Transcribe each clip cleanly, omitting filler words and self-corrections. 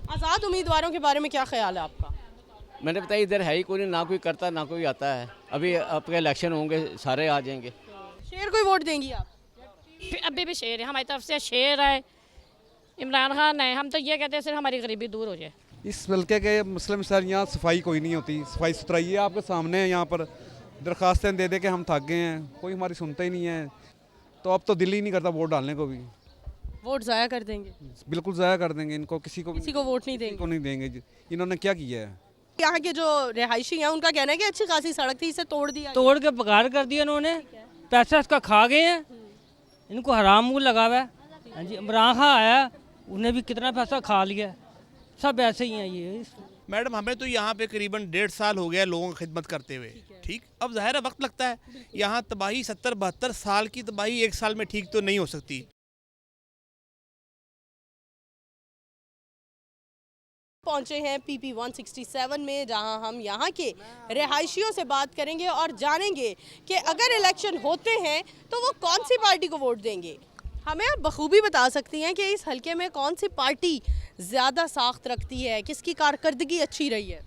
आज़ाद उम्मीदवारों के बारे में क्या ख्याल है आपका? मैंने बताया इधर है ही कोई नहीं, ना कोई करता ना कोई आता है। अभी आपके इलेक्शन होंगे सारे आ जाएंगे। शेर को ही वोट देंगी आप? अभी भी शेर है, हमारी तरफ से शेर है, इमरान खान है। हम तो ये कहते हैं सिर्फ हमारी गरीबी दूर हो जाए। इस हल्के के मुस्लिम सर यहाँ सफाई कोई नहीं होती, सफाई सुथराई है आपके सामने है। यहाँ पर दरख्वास्तें दे दे के हम थक गए हैं, कोई हमारी सुनता ही नहीं है। तो अब तो दिल ही नहीं करता वोट डालने को भी। वोट ज़ाया कर देंगे? बिल्कुल ज़ाया कर देंगे इनको, किसी को वोट नहीं किसी को देंगे? नहीं देंगे। इन्होंने क्या किया है? यहाँ के जो रिहायशी हैं उनका कहना है कि अच्छी खासी सड़क थी, इसे तोड़ दिया गया। तोड़ के बेकार कर दिया इन्होंने, पैसा इसका खा गए हैं, इनको हराम मुँह लगा हुआ है। हाँ जी, इमरान खान आया, उन्हें भी कितना पैसा खा लिया, सब ऐसे ही हैं ये। मैडम हमें तो यहाँ पे करीबन 1.5 साल हो गया लोगों की खिदमत करते हुए, ठीक। अब ज़ाहिर है वक्त लगता है। यहाँ तबाही 70-72 साल की तबाही 1 साल में ठीक तो नहीं हो सकती। पहुंचे हैं PP 167 में, जहां हम यहाँ के रिहायशियों से बात करेंगे और जानेंगे कि अगर इलेक्शन होते हैं तो वो कौन सी पार्टी को वोट देंगे। हमें आप बखूबी बता सकती हैं कि इस हलके में कौन सी पार्टी ज़्यादा साख्त रखती है, किसकी कारकर्दगी अच्छी रही है?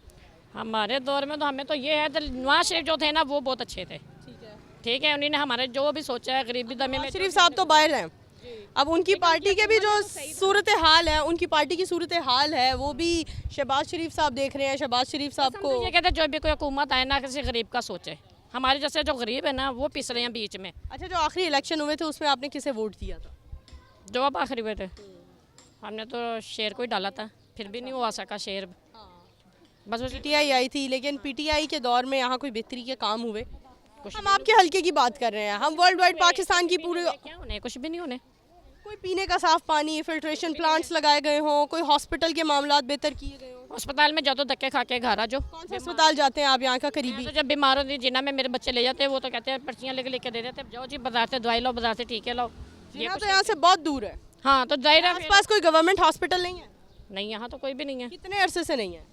हमारे दौर में तो हमें तो ये है, नवाज शरीफ जो थे ना वो बहुत अच्छे थे, ठीक है। उन्होंने हमारे जो भी सोचा है गरीबी दमे में। शरीफ साहब तो बाहर हैं, अब उनकी पार्टी के भी जो सूरत हाल है, उनकी पार्टी की सूरत हाल है, वो भी शहबाज शरीफ साहब देख रहे हैं। शहबाज शरीफ साहब को ये कहते हैं जो भी कोई हुकूमत आए ना किसी गरीब का सोचे। हमारे जैसे जो गरीब है ना वो पिस रहे हैं बीच में। अच्छा, जो आखिरी इलेक्शन हुए थे उसमें आपने किसे वोट दिया था? जो अब आखिरी हुए थे हमने तो शेर को ही डाला था, फिर भी नहीं हुआ सका शेर। बस PTI आई थी, लेकिन PTI के दौर में यहाँ कोई बेहतरी के काम हुए? हम आपके हलके की बात कर रहे हैं, हम वर्ल्ड वाइड पाकिस्तान की पूरी क्या होने, कुछ भी नहीं होने। कोई पीने का साफ पानी, फिल्ट्रेशन प्लांट्स लगाए गए हों, कोई हॉस्पिटल के मामलात बेहतर किए गए हों? अस्पताल में जाओ तो धक्के खा के घर आ जाओ। कौन से अस्पताल जाते हैं आप यहाँ का करीबी? तो जब बीमार होती जिना में मेरे बच्चे ले जाते हैं वो तो कहते हैं पर्चियाँ लेके दे देते हैं, जाओ जी बाजार से दवाई लो, बाजार से टीके लो। यहाँ तो यहाँ से बहुत दूर है। हाँ तो जाहिर है आसपास कोई गवर्नमेंट हॉस्पिटल नहीं है? नहीं, यहाँ तो कोई भी नहीं है। कितने अरसे से नहीं है?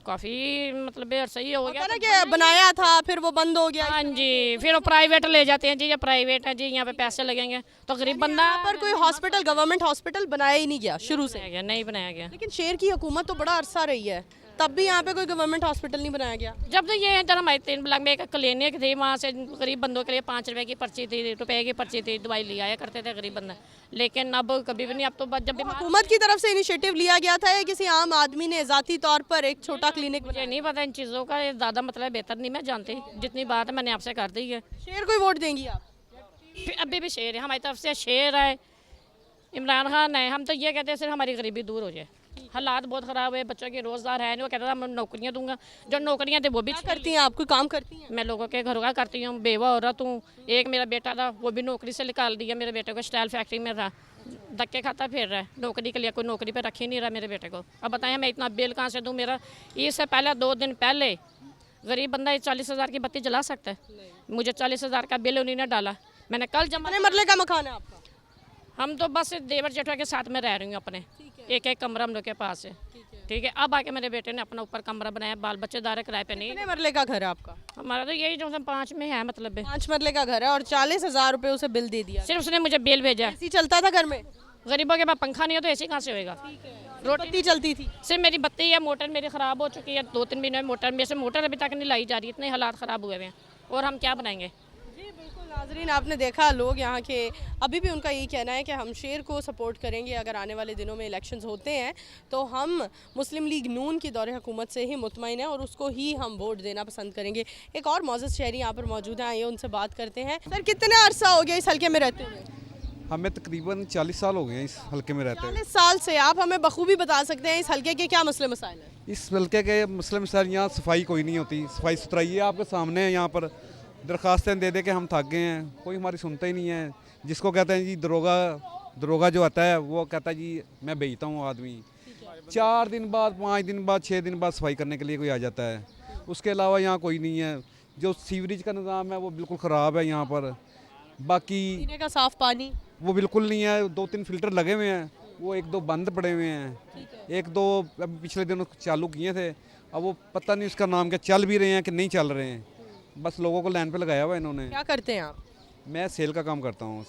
काफ़ी मतलब सही हो गया ना कि बनाया था फिर वो बंद हो गया। हाँ जी, फिर वो प्राइवेट ले जाते हैं जी, ये प्राइवेट है जी, यहाँ पे पैसे लगेंगे तो गरीब बंदा। यहाँ पर कोई हॉस्पिटल, गवर्नमेंट हॉस्पिटल बनाया ही नहीं गया शुरू से। गया नहीं बनाया गया। लेकिन शेर की हुकूमत तो बड़ा अरसा रही है, तब भी यहाँ पे कोई गवर्नमेंट हॉस्पिटल नहीं बनाया गया। जब तो ये इधर हमारे 3 ब्लॉक में एक क्लिनिक थी, वहाँ से गरीब बंदों के लिए 5 रुपए की पर्ची थी, रुपए की पर्ची थी, दवाई ले आया करते थे गरीब बंदा। लेकिन अब कभी भी नहीं, अब तो बस जब हुकूमत की तरफ से इनिशिएटिव लिया गया था या किसी आम आदमी ने ज़ाती तौर पर एक छोटा क्लिनिक? मुझे नहीं पता इन चीज़ों का, ज़्यादा मतलब बेहतर नहीं मैं जानती, जितनी बात है मैंने आपसे कर दी है। शेर को ही वोट देंगी आप? अभी भी शेर है, हमारी तरफ से शेर है, इमरान खान है। हम तो ये कहते हैं सिर्फ हमारी गरीबी दूर हो जाए। हालात बहुत ख़राब है, बच्चों के रोज़गार है नहीं, वो कहता था मैं नौकरियाँ दूंगा, जो नौकरियाँ थे वो भी करती हैं आप? कोई काम करती हैं? मैं लोगों के घरों का करती हूँ, बेवा औरत हूँ। एक मेरा बेटा था वो भी नौकरी से निकाल दिया, मेरे बेटे को स्टाइल फैक्ट्री में था, धक्के खाता फिर रहा है नौकरी के लिए, कोई नौकरी पे रख ही नहीं रहा मेरे बेटे को। अब बताएं मैं इतना बिल कहाँ से दूँ? मेरा इससे पहले 2 दिन पहले गरीब बंदा 40,000 की बत्ती जला सकता है, मुझे 40,000 का बिल उन्हीं ने डाला। मैंने कल जमा। मरले का मकान है आपका? हम तो बस देवर जेठा के साथ में रह रही हूँ अपने, एक कमरा हम लोग के पास है, ठीक है। अब आके मेरे बेटे ने अपना ऊपर कमरा बनाया, बाल बच्चे दारे किराए पे नहीं। कितने मरले का घर है आपका? हमारा तो यही जो 5 में है, मतलब 5 मरले का घर है और 40,000 रुपए उसे बिल दे दिया। सिर्फ उसने मुझे बिल भेजा। ऐसी चलता था घर में? गरीबों के पास पंखा नहीं हो तो ऐसी कहाँ से होएगा? रोटी चलती थी? सिर्फ मेरी बत्ती है, मोटर मेरी ख़राब हो चुकी है, 2-3 महीने में मोटर, मेरे से मोटर अभी तक नहीं लाई जा रही, इतने हालात ख़राब हुए हुए हैं और हम क्या बनाएंगे? नाज़रीन, आपने देखा लोग यहाँ के, अभी भी उनका यही कहना है कि हम शेर को सपोर्ट करेंगे। अगर आने वाले दिनों में इलेक्शंस होते हैं तो हम मुस्लिम लीग नून की दौरे हुकूमत से ही मुतमईन हैं और उसको ही हम वोट देना पसंद करेंगे। एक और मौजूद शहरी यहाँ पर मौजूद हैं, आइए उनसे बात करते हैं। सर, कितना अरसा हो गया इस हल्के में रहते हुए? हमें तकरीबन 40 साल हो गए हैं इस हल्के में रहते हैं। 40 साल से। आप हमें बखूबी बता सकते हैं इस हल्के के क्या मसले मसाइल हैं? इस हल्के के मुस्लिम सर यहाँ सफाई कोई नहीं होती, सफाई सुथराई है आपके सामने है। यहाँ पर दरख्वास्तें दे दे के हम थक गए हैं, कोई हमारी सुनता ही नहीं है। जिसको कहते हैं जी दरोगा जो आता है वो कहता है जी मैं भेजता हूँ आदमी, 4 दिन बाद, 5 दिन बाद, 6 दिन बाद सफाई करने के लिए कोई आ जाता है। उसके अलावा यहाँ कोई नहीं है। जो सीवरेज का निज़ाम है वो बिल्कुल ख़राब है यहाँ पर। बाकी पीने का साफ पानी वो बिल्कुल नहीं है। 2-3 फिल्टर लगे हुए हैं, वो 1-2 बंद पड़े हुए हैं, 1-2 अभी पिछले दिनों चालू किए थे, अब वो पता नहीं उसका नाम क्या, चल भी रहे हैं कि नहीं चल रहे हैं। बस लोगों को लाइन पे लगाया हुआ इन्होंने। क्या करते हैं आप? मैं सेल का काम करता हूँ।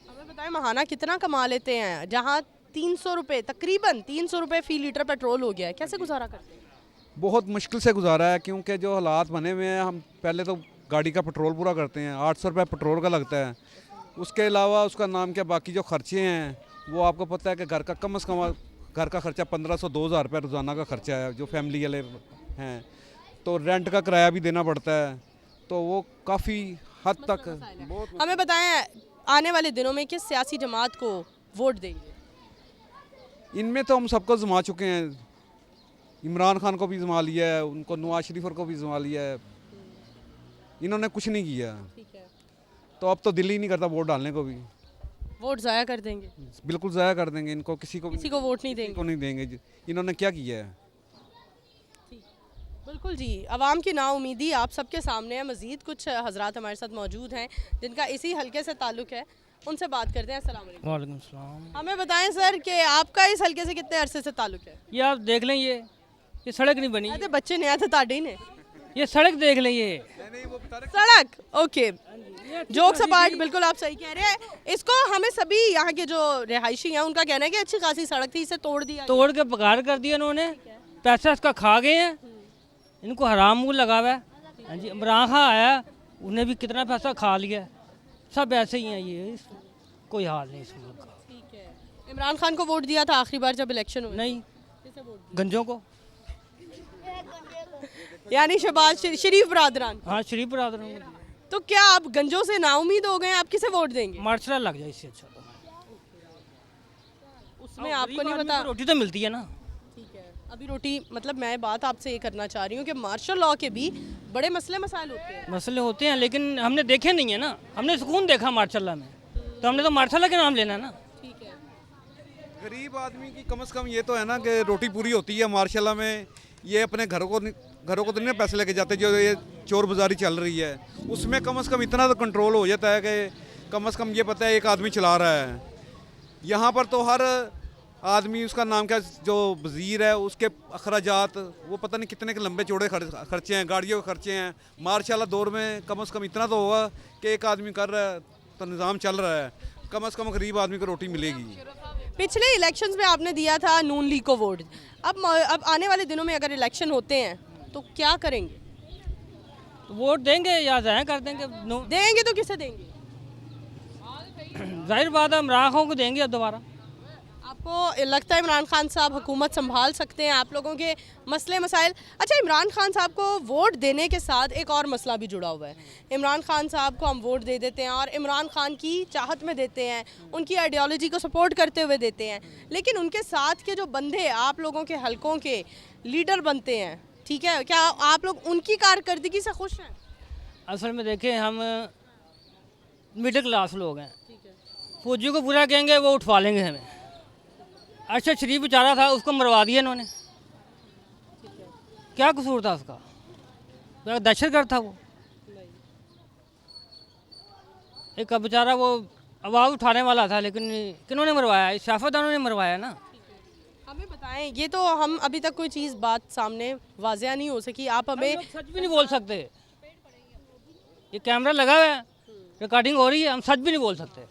हमें बताएं, महाना कितना कमा लेते हैं? जहाँ 300 रुपये, तकरीबन 300 रुपये फ़ी लीटर पेट्रोल हो गया है, कैसे गुजारा करते हैं? बहुत मुश्किल से गुजारा है, क्योंकि जो हालात बने हुए हैं, हम पहले तो गाड़ी का पेट्रोल पूरा करते हैं, 800 रुपये पेट्रोल का लगता है। उसके अलावा उसका नाम क्या बाकी जो खर्चे हैं, वो आपको पता है कि घर का कम से कम घर का खर्चा 1500-2000 रुपये रोज़ाना का खर्चा है, जो फैमिली वाले हैं। तो रेंट का किराया भी देना पड़ता है, तो वो काफ़ी हद तक बहुत। हमें बताएं, आने वाले दिनों में किस सियासी जमात को वोट देंगे? इनमें तो हम सबको जमा चुके हैं, इमरान खान को भी जमा लिया है, उनको नवाज शरीफ को भी जमा लिया है, इन्होंने कुछ नहीं किया। ठीक है, तो अब तो दिल ही नहीं करता वोट डालने को भी, वोट ज़ाया कर देंगे, बिल्कुल ज़ाया कर देंगे इनको, किसी को वोट नहीं देंगे। को नहीं देंगे। इन्होंने क्या किया है? बिल्कुल जी, आवाम की नाउमीदी आप सबके सामने है। मज़ीद कुछ हजरात हमारे साथ मौजूद हैं जिनका इसी हलके से ताल्लुक़ है, उनसे बात करते हैं। अस्सलाम वालेकुम। वालेकुम सलाम। हमें बताएं सर कि आपका इस हलके से कितने अरसे से ताल्लुक़ है? ये आप देख लें, ये सड़क नहीं बनी, तो बच्चे नहीं आए थे ताड़े ने, ये सड़क देख लें, ये सड़क। ओके, जोक्स अपार्ट, बिल्कुल आप सही कह रहे हैं। इसको हमें सभी यहाँ के जो रिहायशी हैं उनका कहना है कि अच्छी खासी सड़क थी, इसे तोड़ दिया। तोड़ के बेकार कर दिया इन्होंने, पैसा इसका खा गए हैं, इनको हराम मुँह लगा हुआ है। हाँ जी, इमरान खान आया, उन्हें भी कितना पैसा खा लिया, सब ऐसे ही हैं, ये कोई हाल नहीं इस मुल्क का। ठीक है, इमरान खान को वोट दिया था आखिरी बार जब इलेक्शन हुए? नहीं, गंजों को। यानी शहबाज शरीफ बरादरान। हाँ, शरीफ बरादर। तो क्या आप गंजों से नाउमीद हो गए? आप किसे वोट देंगे? मार्शल लग जाए, इससे अच्छा तो उसमें आपको नहीं पता, रोटी तो मिलती है ना। ठीक है, अभी रोटी, मतलब मैं बात आपसे ये करना चाह रही हूँ कि मार्शल लॉ के भी बड़े मसले मसाइल होते हैं। मसले होते हैं, लेकिन हमने देखे नहीं है ना, हमने सुकून देखा मार्शल में, तो हमने तो मार्शल के नाम लेना है ना। ठीक है, गरीब आदमी की कम से कम ये तो है ना कि रोटी पूरी होती है मार्शाल्लाह में। ये अपने घरों को तो नहीं पैसे लेके जाते, जो ये चोर बाजारी चल रही है उसमें कम से कम इतना तो कंट्रोल हो जाता है कि कम से कम ये पता है एक आदमी चला रहा है। यहाँ पर तो हर आदमी, उसका नाम क्या, जो वज़ीर है, उसके अखराजात वो पता नहीं कितने के लंबे चौड़े खर्चे हैं, गाड़ियों के खर्चे हैं। मार्शाल्लाह दौर में कम से कम इतना तो होगा कि एक आदमी कर रहा है तो निज़ाम चल रहा है, कम से कम गरीब आदमी को रोटी मिलेगी। पिछले इलेक्शंस में आपने दिया था नून लीग को वोट, अब आने वाले दिनों में अगर इलेक्शन होते हैं तो क्या करेंगे? तो वोट देंगे या ज़ाया कर देंगे। देंगे तो किसे देंगे? जाहिर बात है, इमरान खान को देंगे अब दोबारा। आपको लगता है इमरान खान साहब हुकूमत संभाल सकते हैं आप लोगों के मसले मसाइल? अच्छा, इमरान खान साहब को वोट देने के साथ एक और मसला भी जुड़ा हुआ है। इमरान खान साहब को हम वोट दे देते हैं और इमरान खान की चाहत में देते हैं, उनकी आइडियोलॉजी को सपोर्ट करते हुए देते हैं, लेकिन उनके साथ के जो बंदे आप लोगों के हलकों के लीडर बनते हैं, ठीक है, क्या आप लोग उनकी कारकर्दगी से खुश हैं? असल में देखें, हम मिडिल क्लास लोग हैं, फौजी को बुरा कहेंगे वो उठवा लेंगे हमें। अच्छा, शरीफ बेचारा था, उसको मरवा दिया इन्होंने, क्या कसूर था उसका? दहशतगर्द था वो, एक बेचारा वो आवाज़ उठाने वाला था, लेकिन किन्होंने मरवाया? सियासतदानों ने मरवाया ना। हमें बताएं, ये तो हम अभी तक कोई चीज़ बात सामने वाज़िया नहीं हो सकी, आप हमें सच भी नहीं बोल सकते, ये कैमरा लगा हुआ है, रिकॉर्डिंग हो रही है, हम सच भी नहीं बोल सकते।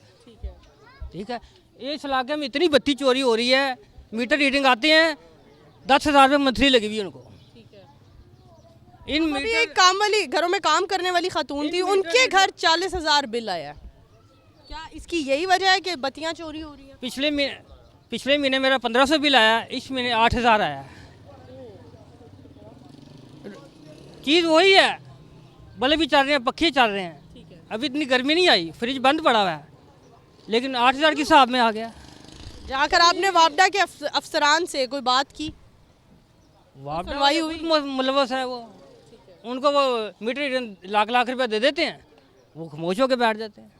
ठीक है, इस इलाके में इतनी बत्ती चोरी हो रही है, मीटर रीडिंग आते हैं, 10,000 रुपये मंथली लगी हुई उनको। इन अभी एक काम वाली, घरों में काम करने वाली खातून थी, उनके घर 40,000 बिल आया। क्या इसकी यही वजह है कि बत्तियां चोरी हो रही है? पिछले महीने मेरा 1500 बिल आया, इस महीने 8,000 आया। चीज़ वही है, बल्ब भी चल रहे हैं, पखे चल रहे हैं, अभी इतनी गर्मी नहीं आई, फ्रिज बंद पड़ा हुआ है, लेकिन 8,000 के हिसाब में आ गया। जाकर आपने वापडा के अफसरान से कोई बात की? सुनवाई हुई? मुलवस है वो, उनको वो मीटर लाख रुपए दे देते हैं, वो खामोश होकर बैठ जाते हैं।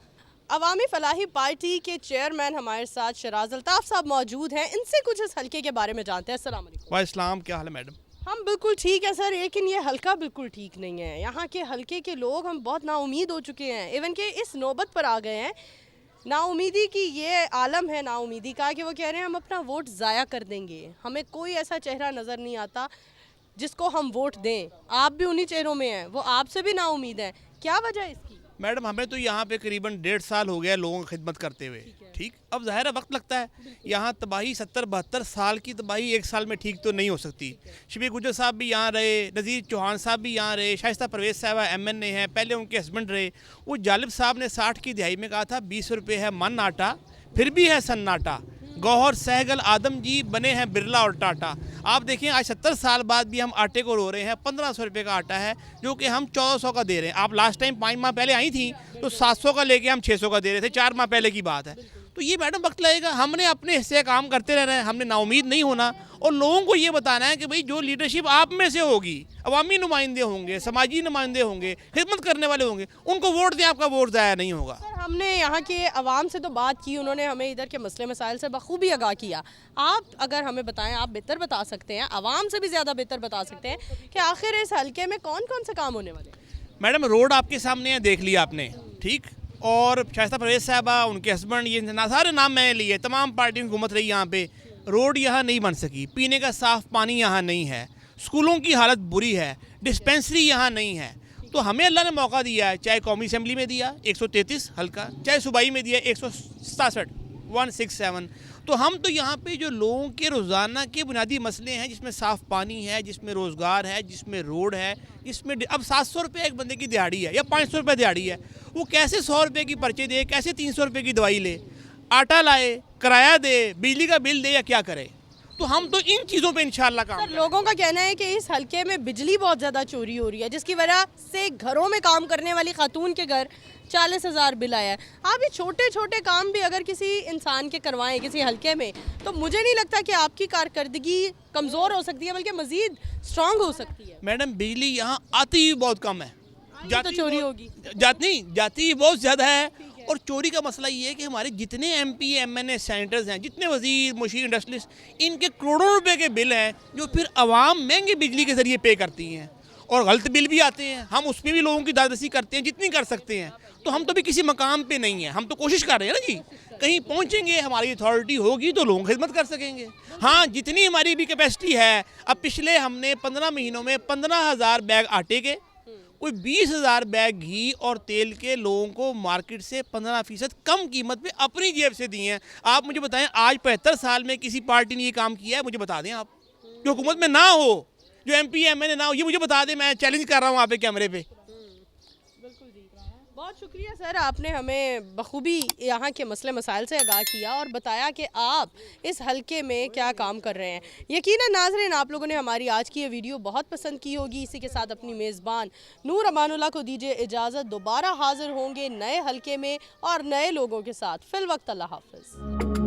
अवामी फलाही पार्टी के चेयरमैन हमारे साथ शराज अल्ताफ साहब मौजूद हैं, इनसे कुछ इस हल्के के बारे में जानते हैं। अस्सलाम वालेकुम। वाह इस्लाम, क्या हाल है मैडम? हम बिल्कुल ठीक है सर, लेकिन ये हल्का बिल्कुल ठीक नहीं है। यहाँ के हल्के के लोग हम बहुत नाउमीद हो चुके हैं, इवन के इस नौबत पर आ गए हैं, नाउमीदी की ये आलम है नाउमीदी का, कि वो कह रहे हैं हम अपना वोट ज़ाया कर देंगे, हमें कोई ऐसा चेहरा नज़र नहीं आता जिसको हम वोट दें। आप भी उन्हीं चेहरों में हैं, वो आपसे भी नाउमीद हैं, क्या वजह है इसकी? मैडम हमें तो यहाँ पे करीबन 1.5 साल हो गया लोगों की खिदमत करते हुए, ठीक। अब ज़ाहिर है वक्त लगता है। यहाँ तबाही 70-72 साल की तबाही 1 साल में ठीक तो नहीं हो सकती। शफीक गुजर साहब भी यहाँ रहे, नज़ीर चौहान साहब भी यहाँ रहे, शाइस्ता परवेज़ साहब MNA हैं, पहले उनके हस्बैंड रहे। वो जालिब साहब ने 60 की दिहाई में कहा था 20 रुपये है मन आटा, फिर भी है सन्नाटा। गौहर सहगल आदम जी बने हैं बिरला और टाटा। आप देखें आज 70 साल बाद भी हम आटे को रो रहे हैं। 1500 रुपये का आटा है जो कि हम 1400 का दे रहे हैं। आप लास्ट टाइम 5 माह पहले आई थी तो 700 का लेके हम 600 का दे रहे थे, 4 माह पहले की बात है। तो ये मैडम वक्त लगेगा। हमने अपने हिस्से का काम करते रहना है, हमने नाउमीद नहीं होना और लोगों को ये बताना है कि भाई जो लीडरशिप आप में से होगी, अवामी नुमाइंदे होंगे, समाजी नुमाइंदे होंगे, खिदमत करने वाले होंगे, उनको वोट दें, आपका वोट ज़ाया नहीं होगा। सर हमने यहाँ के अवाम से तो बात की, उन्होंने हमें इधर के मसले मसाइल से बखूबी आगाह किया। आप अगर हमें बताएं, आप बेहतर बता सकते हैं, अवाम से भी ज़्यादा बेहतर बता सकते हैं कि आखिर इस हल्के में कौन कौन से काम होने वाले हैं। मैडम रोड आपके सामने है, देख लिया आपने, ठीक। और शाइस्ता परवेज़ साहबा, उनके हस्बैंड, ये सारे नाम मैंने लिए, तमाम पार्टी की हुकूमत रही यहाँ पे। रोड यहाँ नहीं बन सकी, पीने का साफ़ पानी यहाँ नहीं है, स्कूलों की हालत बुरी है, डिस्पेंसरी यहाँ नहीं है। तो हमें अल्लाह ने मौका दिया है, चाहे कौमी असम्बली में दिया 133 हल्का, चाहे सूबाई में दिया 167 167। तो हम तो यहाँ पे जो लोगों के रोज़ाना के बुनियादी मसले हैं, जिसमें साफ़ पानी है, जिसमें रोज़गार है, जिसमें रोड है, जिसमें अब 700 रुपये एक बंदे की दिहाड़ी है या 500 रुपये दिहाड़ी है, वो कैसे 100 रुपये की पर्चे दे, कैसे 300 रुपये की दवाई ले, आटा लाए, किराया दे, बिजली का बिल दे या क्या करे। तो हम तो इन चीज़ों पे इंशाल्लाह काम सर लोगों का कहना है कि इस हल्के में बिजली बहुत ज़्यादा चोरी हो रही है, जिसकी वजह से घरों में काम करने वाली खातून के घर 40,000 बिल आया है। आप ये छोटे छोटे काम भी अगर किसी इंसान के करवाएं किसी हल्के में, तो मुझे नहीं लगता कि आपकी कारकर्दगी कमज़ोर हो सकती है, बल्कि मज़ीद स्ट्रॉन्ग हो सकती है। मैडम बिजली यहाँ आती ही बहुत कम है, तो चोरी होगी, जाती ही बहुत ज़्यादा है। और चोरी का मसला ये है कि हमारे जितने MP MNA सेनेटर्स हैं, जितने वजीर मुशीर इंडस्ट्रियलिस्ट, इनके करोड़ों रुपए के बिल हैं जो फिर आवाम महंगी बिजली के ज़रिए पे करती हैं। और गलत बिल भी आते हैं, हम उसमें भी लोगों की दादरसी करते हैं जितनी कर सकते हैं। तो हम तो भी किसी मकाम पे नहीं हैं, हम तो कोशिश कर रहे हैं ना जी, कहीं पहुंचेंगे, हमारी अथॉरिटी होगी तो लोगों की खिदमत कर सकेंगे। हाँ, जितनी हमारी भी कैपेसिटी है, अब पिछले हमने 15 महीनों में 15,000 बैग आटे के, कोई 20,000 बैग घी और तेल के लोगों को मार्केट से 15% कम कीमत पे अपनी जेब से दिए हैं। आप मुझे बताएं, आज 75 साल में किसी पार्टी ने ये काम किया है? मुझे बता दें आप, जो हुकूमत में ना हो, जो MP MNA ना हो, ये मुझे बता दें। मैं चैलेंज कर रहा हूँ आप कैमरे पे। बहुत शुक्रिया सर, आपने हमें बखूबी यहाँ के मसले मसाइल से आगाह किया और बताया कि आप इस हल्के में क्या काम कर रहे हैं। यकीनन नाज़रीन, आप लोगों ने हमारी आज की ये वीडियो बहुत पसंद की होगी। इसी के साथ अपनी मेज़बान नूर अमानुल्लाह को दीजिए इजाज़त। दोबारा हाजिर होंगे नए हल्के में और नए लोगों के साथ। फिल वक्त अल्लाह हाफ़िज़।